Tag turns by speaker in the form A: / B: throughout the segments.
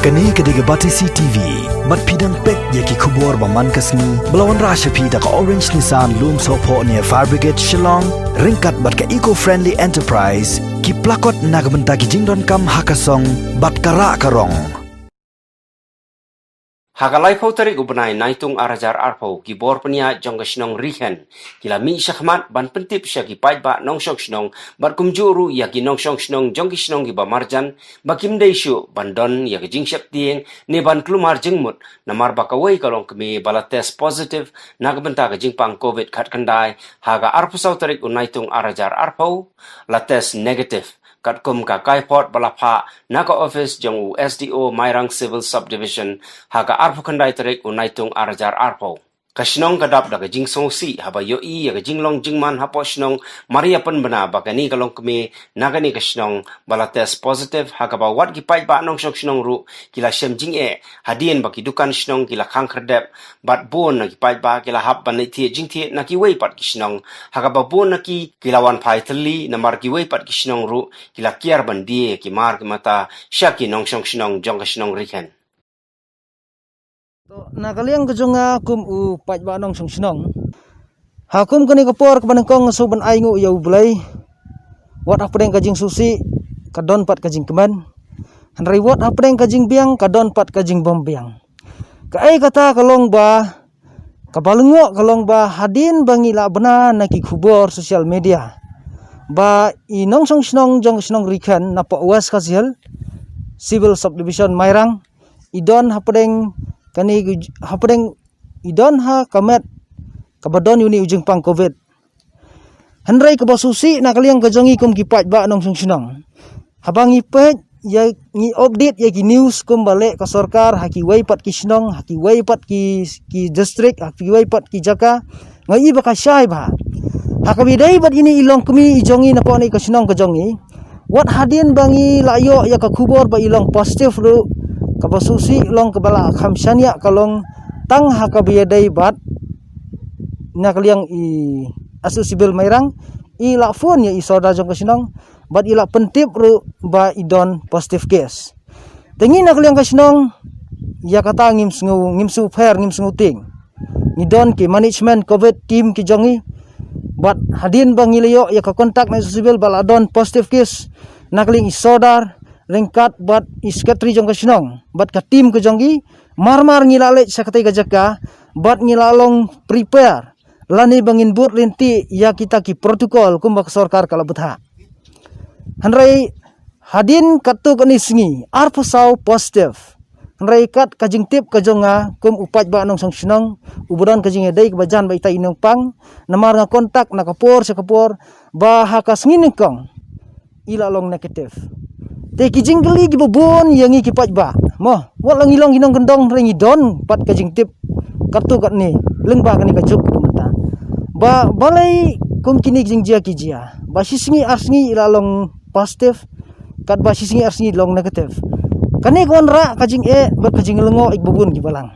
A: Kani kediga Batisi TV, mat pidang pek yaki kubur baman kasni, belawan rasha pida ka Orange Nissan Loom Sopo near Fire Brigade Shillong, ringkat bat ka eco-friendly enterprise, ki plakot nagbenta ki jingdon kam hakasong, bat kara karong.
B: Hagalai pau tarik ubnai naitung arajar arpau ki bor penia jongga shnong rihen kila mi syahmat ban pentip sya ki pait ba nong shong shnong bar kumjuru ya ki nong shong shnong jonggi shnong ki ba marjan ba kim dei shu ban don ya ki jing syap tieng ne ban klumar jengmut namar ba kawai kalong kemi bala test positive nagbenta ka jingpang covid khat kandai haga arpusau tarik unaitung arajar arpau la test negative kat kum ka kaipot balapha naka office jong SDO Mairang Civil Subdivision haga arpu kandai tarik unaitung arajar arpo kashnong kadap daga jing songsi haba yo i yaga jinglong jingman hapo shnong maria pen bana bagani kalong kemi nagani kashnong bala test positive haga ba wat ki pai ba nong shok shnong ru kila shem jing e hadien baki dukan shnong kila khang khardep bat bon na ki pai ba kila hab ban thi jing thi na ki wei pat ki shnong haga ba bon na ki kilawan phai thli namar ki wei pat ki shnong ru kila kiar ban die ki mar ki mata shaki nong shong shnong jong shnong riken
C: Nakaliang kejonga kum u paj ba nong song sinong hakum kani kapor kebanengkong suban aingu yau bulai wat apdeng kajing susi kadon pat kajing keman hanrai wat apdeng kajing biang kadon pat kajing bom biang kai kata kalong ba kabalungo kalong ba hadin bangila bena naki khubor sosial media ba inong song sinong jong sinong rikan napo was kasil civil subdivision Mairang idon hapdeng kani hapdeng idon ha kamet kabadon yuni ujung pang covid hanrai ka basusi nakaliang kajongi kum kipat ba nong sungsinong habangi pet ya ni update ya ki news kum balik ka sarkar haki wai pat ki sinong haki wai pat ki district haki wai pat ki jaka ngai ba ka syai ba hakabidai bat ini ilong kumi ijongi na po ni ka sinong kajongi wat hadin bangi layo ya ka kubor ba ilong positive ru kabasusi long kebala khamsania kalong tang hakabiadai bat nakaliang i asu sibil Mairang i la phone ya i soda jong kasinong bat i la pentip ru ba idon positive case tengi nakaliang kasinong ya kata ngimsu fair ngimsu ting idon ki management covid team ki jongi bat hadin bangilayo ya ka kontak na sibil baladon positive case nakaliang i sodar lengkat bat iskatri jong kasinong bat ka tim ke jonggi marmar ngilale sakatai gajaka bat ngilalong prepare lani bangin but linti ya kita ki protokol kumbak sarkar kala betha hanrai hadin katu kani singi arpusau positive hanrai kat kajing tip kajonga kum upaj ba nong songsinong uburan kajing edai kebajan ba ita inong pang namar nga kontak nakapor sakapor ba hakas nginengkong ilalong negatif te kijing geli gibobon yang iki paj ba mo walang ilong ginong gendong ringi don pat kajing tip katu kat ni lengba kani kajuk mata ba balai kum kini jing jia kijia ba sisingi arsngi ilalong positif kat ba sisingi arsngi long negatif kani kon ra kajing e bat kajing lengo igbobon gibalang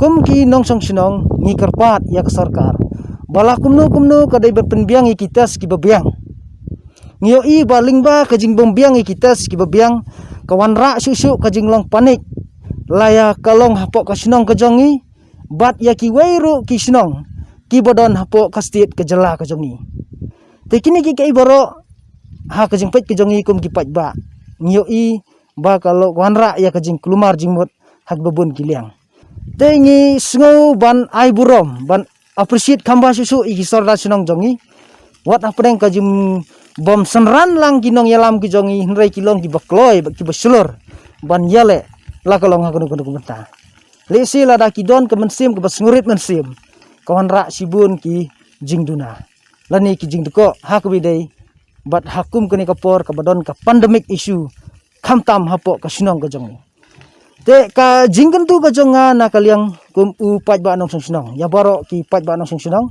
C: kum ki nong song sinong ngi kerpat ya ke sarkar bala kumnu kadai berpenbiang ikitas ki bebiang ngiyo i baling ba kajing bombiang ikitas ki bebiang kawan ra susu kajing long panik laya kalong hapok kasinong kajongi bat ya ki weiru ki sinong ki bodon hapok kastit kejela kajongi te kini ki kai boro ha kajing pet kajongi kum ki paj ba ngiyo i ba kalau kawan ra ya kajing kelumar jingmut hak bebun kiliang te ngi sngo ban ai burom ban appreciate khamba susu i sorda sinong jongi wat apeng kajing bom senran lang kinong yalam ki jongi hindrai kilong ki bakloi ki basulur ban yale la kalong hakunu kunu menta lesi la da kidon ke mensim ke basngurit mensim kawan ra sibun ki jingduna lani ki jingdeko hakbidai bat hakum kini kapor ka badon ka pandemic issue khamtam hapo ka sinong ka jongi te ka jingken tu ka jonga na kaliang kum u paj ba nong sinong ya baro ki paj ba nong sinong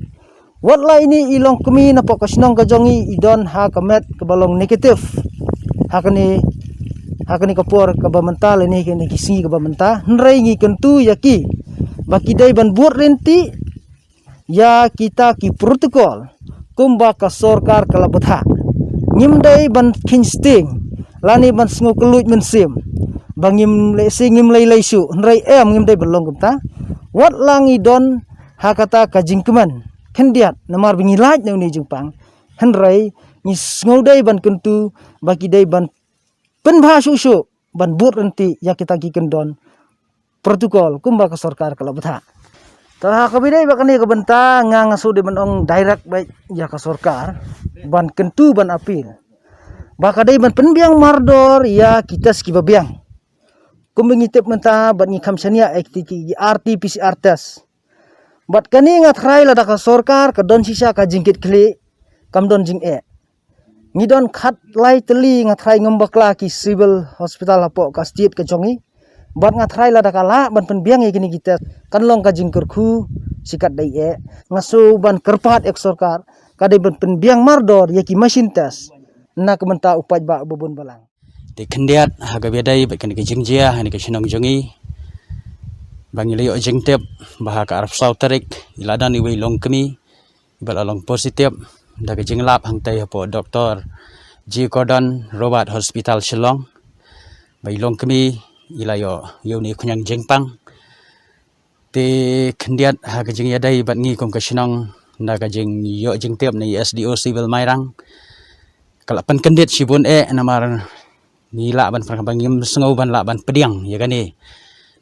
C: watla ini ilong kemi napok kasinong kajongi idon ha kamet kebalong negatif hakani kapor kabamental ini kini kisi kabamenta nrai ngi kentu yaki bakidai ban buat renti ya kita ki protokol kumba ka sarkar kala betha ngimdai ban kinsting lani ban sngo keluj mensim bangim le singim lay su nrai ngim dai belong kumta wat langi don hakata kajing keman kendiat namar bingi laj ne jungpang henrai ni sngodai ban kentu bagi dai ban penbha su ban but renti ya kita ki kendon protokol kumba ka sarkar kala betha ta kabidai bakani ka benta ngang asu de banong direct baik ya ka sarkar ban kentu ban apil bakadai ban penbiang mardor ya kita skiba biang kumbingitip menta ban ni khamsania ektiki RT PCR test bat kani ngat rai lada ka sarkar ka don sisa ka jingkit kli kam don jing ngidon khat lai teli ngat rai ngombakla ki civil hospital apo ka state ka jongi bat ngat rai lada kala ban penbiang kini kita kan long ka jingkur khu sikat dai ngasu ban kerpat ek sarkar kadai ban penbiang mardor ya ki machine test na kementa upaj ba bubun balang
D: di kendiat haga bedai baik ke jingjia hani ke sinong jongi bangi leo jingtep bahaka araf sauterik iladan iwi long kemi ibal along positif daga jinglap hangtai po doktor G Gordon Robert Hospital Shillong bai long kemi ilayo yoni kunyang jingpang di kendiat haga jingya dai bat ngi kum ke sinong daga jing yo jingtep ni SDO Civil Mairang kalapan kendit sibun namar ni la ban bangim sengau ban la ban pediang ya gani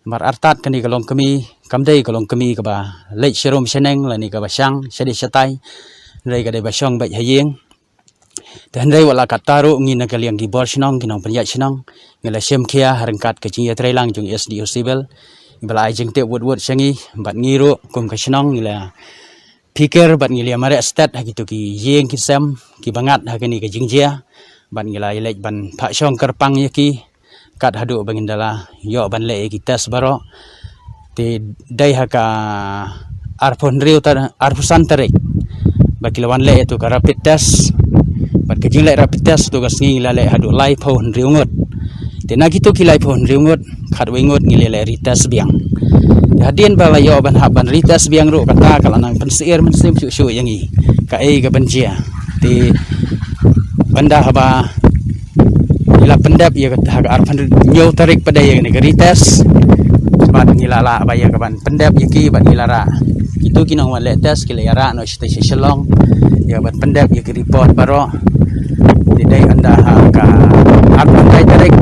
D: mar artat kani kalong kami kamdai kalong kami ka ba leit serum seneng la ni ka ba syang sedi setai rei ka dai ba syong ba hayeng dan rei wala kataru ngi na kaliang di bor sinong kinong penjat sinong ngela sem kia harengkat ke jing ya trailang jung SDO Civil ibala jing te wud syangi bat ngiru kum ka sinong ngila pikir bat ngili amare stat hagitu ki yeng kisam ki bangat hakani ka jingjia ban ngila ilek ban pak syong kerpang yaki kat hadu bangindala yo ban le kita sebaro ti dai haka arpon riu tar arpusan tarik bakilawan le itu ka rapid test bat kejing le rapid test tu gas ngila le hadu lai phon riungot ti na gitu ki lai phon riungot khat wingot ngile le ritas biang hadien bala yo ban haban ritas biang ru kata kalanang pensier mensim su yangi ka ka banjia ti banda haba ila pendap ya kata arpan nyo tarik pada yang negeri tes bat ngilala ba ya kaban pendap yaki bat ngilara itu kinang wale tes kila yara no station Shillong ya bat pendap ya report baro didai anda ka arpan dai tarik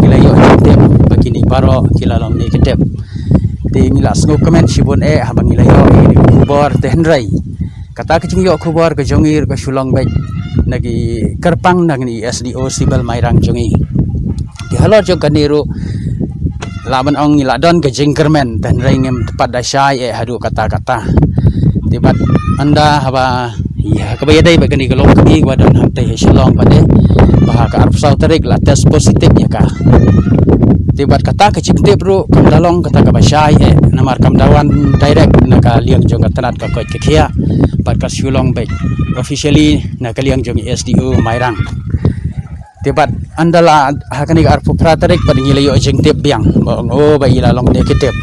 D: kila yo tip begini baro kila long ni ketep ti ngila sngok comment sibun habang ngila yo ni kubor tehnrai kata kecing yo kubor ke jongir ke Shillong baik nagi kerpang nagni SDO Civil Mairang jongi di halor jong kaniru laban ong ngiladon ke jingkermen dan ringem tepat dasyai hadu kata-kata tibat anda haba ya kebayadai bagani gelong kami wadon hantai Shillong pade bahaka arf sauterik la tes positif ya ka tibat kata ke cipte bro kam dalong kata ka basyai namar kam dawan direct naka liang jong katanat ka ke kia ka Shillong baik officially na kaliang jong SDO Mairang tibat andala hakani arpu pratarik padingila yo jeng tip biang bong ba ilalong ne kitip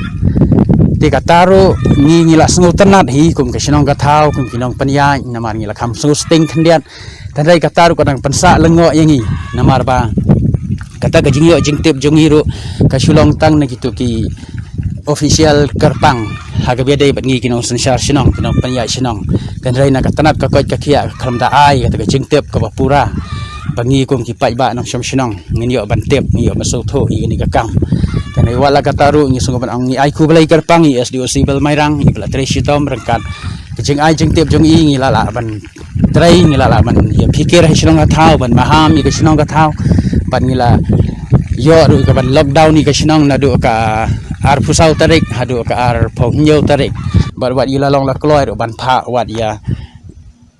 D: ti kataru ngila sengu tenat hi kum ke sinong gathau kum kinong panya namar ngila kham sengu sting kendian tandai kataru kadang pensa lengo yangi namar ba kata ke jing yo jeng tip jong hiru ka Shillong tang na gitu ki official kerpang haga bedai bat ngi kinong sensar sinong kinong panya sinong tandai na katanat ka koit ka kia khamda ai kata ke jeng tip ka bapura bangi kum ki pai ba nong sinong ngin yo ban tip ngi yo masuk tho i ni ka kam tanai wala kataru ngi sungo ban ang ngi ai ku balai kerpang i SDO Civil Mairang i bla tresi tom rengkat ke jeng ai jeng tip jong i ngi lala ban trai ngi lala ban ya pikir sinong ka thau ban maham i ka sinong ka thau ban ngila yo ru ka ban lockdown i ka sinong na du ka ar pusau tarik hadu ka ar phongnyo tarik barwat ila long la kloi ban pha wat ya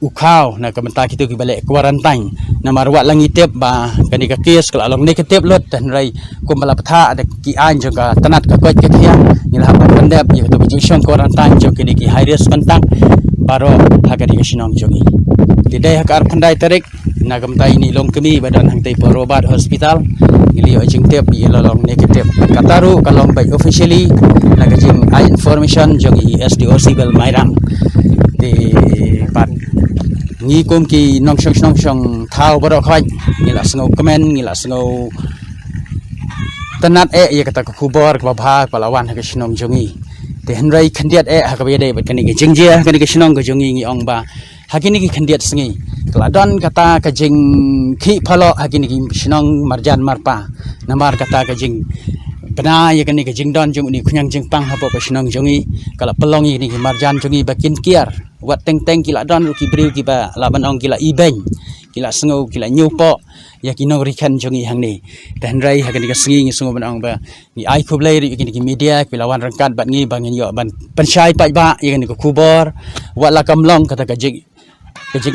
D: ukau na kamenta kitu ki balik quarantine na marwat lang itip ba kani ka case kala long negative lot dan rai kumbala patha ada ki an juga tanat ka kwat ka kia nila haban pendap ya to bijing quarantine jo kini ki high risk kontak baro hakani ka sinong jongi tidai hak ar pandai tarik na kamta ini long kemi badan hang tai Robert Hospital ngili ojing tip ila long negative kataru kalong by officially na kajing ai information jongi SDO Civil Mairang di pat ngi kum ki nong shong thau baro khoi ngila sngo comment ngila sngo tanat ya kata kubor ke babha palawan ke sinong jongi te henrai khandiat ha ka bede bat kani ke jingjia kani ke sinong ke jongi ngi ong ba hakini ki khandiat sengi keladon kata ke jing khi phalo hakini ki sinong marjan marpa namar kata ke jing bena ya kani ke jing don jung ni khunyang jing pang hapo ke sinong jongi kala pelong ni ki marjan jongi bakin kiar wat teng teng kila don ki briu ki ba laban ong kila ibeng kila sengu kila nyupo ya kinong rikan jongi hang ni dan rai ha kani ka sengi ngi sengu ban ong ba ni ai khu blai ri kini ki media ki lawan rangkat bat ngi bang yo ban pensyai pat ba ya kani ka kubor wat la kamlong kata ka jing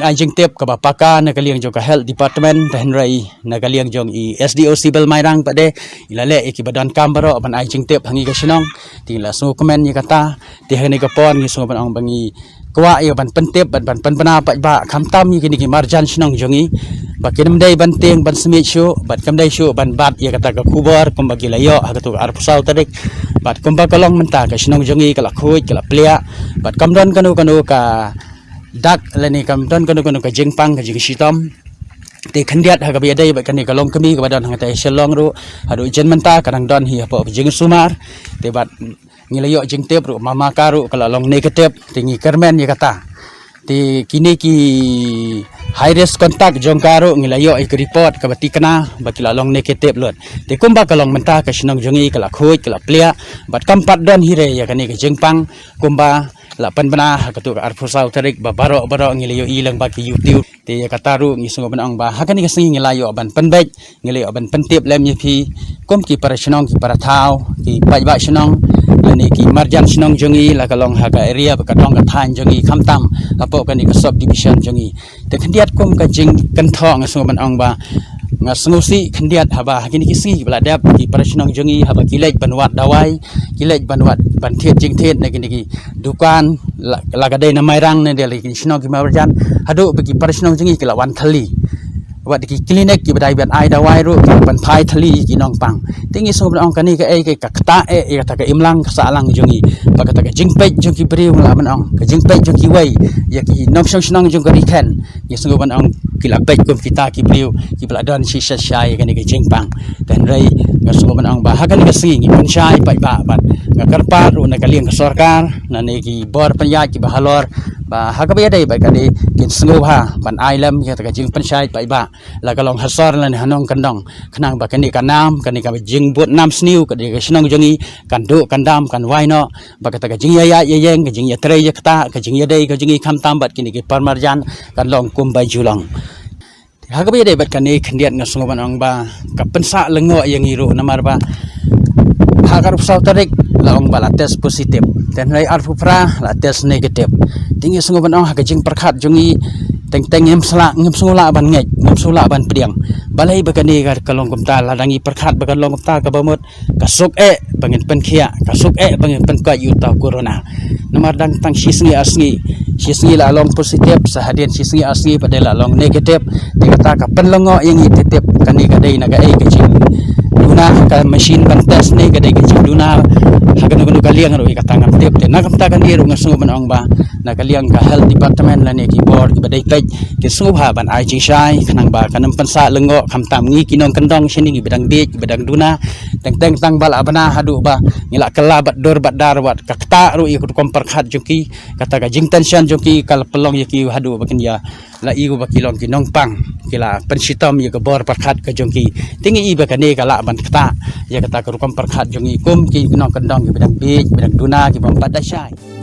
D: ai jing tep ka ba paka na kaliang jong ka health department dan rai na kaliang jong i SDO civil mairang pa de ilale ki badan kambaro ban ai jing tep hangi ka sinong tingla sengu komen ni kata ti hani ka pon ngi sengu ban ong bangi kwa yo ban pentep ban penpena pat ba khamtam ni kini ki marjan sinong jongi bakin mdai ban teng ban smit shu bat kamdai shu ban bat ya kata ka kubor kum bagi layo ha katu ar pusau tarik bat kum ba kalong menta ka sinong jongi kala khuj kala plia bat kamdon kanu ka dak lani kamdon kanu ka jingpang ka jing sitom te khandiat ha ka biadai bat kani kalong kami ka badan hang tai selong ru hadu jen menta kadang don hi apa jing sumar te bat ngilayo jing tep ru mama karu kala long negative tingi kermen ya kata ti kini ki high risk contact jong karu ngilayo ik report ka bati kana bakila long negative lot ti kumba kalong menta ka sinong jongi kala khuj kala plia bat kampat don hire ya kani ka jingpang kumba lapan bena katu ka arfusau tarik ba baro ngilayo ilang baki youtube ti kataru ngi sungo benang ba hakani ka singi ngilayo ban penbek ngilayo ban pentip lem pi kum ki para sinong ki para thau ki pajba sinong lani ki marjan sinong jongi la kalong haga area ba katong ka than jongi khamtam apo kani ka sub division jongi te khandiat kum ka jing kanthong sungo benang ba nga sengusi khandiat haba hakini ki singi beladap ki para sinong jongi haba kilej banwat dawai kilej banwat ban thiet jing thiet na kini ki dukan la gadai na mairang na dele ki sinong ki marjan hadu bagi para sinong jongi ki lawan thali wat ki klinik ki badai ban ai dawai ru ki ban thai thali ki nong pang tingi so ong kani ka e ka kata e kata ka imlang ka salang jongi ba kata ka jingpej jong ki briu la ban ong ka jingpej jong ki wei ya ki nong sinong jong ka riken ya so ban ong kila pej kum kita ki briu ki bladon si syai kani ka jingpang dan rai nga so ban ong ba ha kani ka singi pan syai pa ba bat nga karpar ru na kaliang ka sarkar na ni ki bor panya ki bahalor ba ha ka dai ba kani kin sengu ha ban ailam ya ta ka jing pan syai pa ba la kalong hasor lan hanong kandong khnang ba kani kanam kani ka jing bot nam sniu ka de sinong jongi kan do kandam kan waino ba kata ka jing ya yeng ka jing ya tre ya kata ka jing ya dei ka jingi kham tam bat kini ki parmarjan kan long kum bai julang ha ka dai bat kani khandiat nga sungo ban ong ba ka pensa lengo yang iru namar ba ha ka rup sau tarik la ong ba la test positif dan rai arfu pra la test negatif tingi sungo ban ong ha ka jing perkhat jongi teng ngem sula ban ngej ngem sula ban pediang balai bakani gar kalong kumta ladangi perkhat bakan long kumta ka bamut kasuk bangin penkhia kasuk bangin penka yuta corona nomor dang tang sisngi asngi la long positif sahadian sisngi asngi pada la long negatif dikata ka penlongo yang ititip kani kadai naga kecing duna ka mesin ban test ni kadai kecing duna hagan gunu kaliang ro ikata ngam tip te nakamta kan iru ngasungo ban ong ba na kaliang ka health department la ni ki board ki badai pej ki sungo ha ban ai chi sai kanang ba kanam pensa lengo khamtam ngi kinong kendong sini ki bedang dik bedang duna teng tang bala bana hadu ba ngila kala bat dor bat dar wat kakta ru ikut kompar khat joki kata ka jing tension joki kal pelong yaki hadu bakin ya la iu bakilong kinong pang kila pensitom ya ke bor parkhat ka jongki tingi i bakane kala ban kata ya kata ka kompar khat jongi kum ki kinong kendong ki bedang dik bedang duna ki bam padasai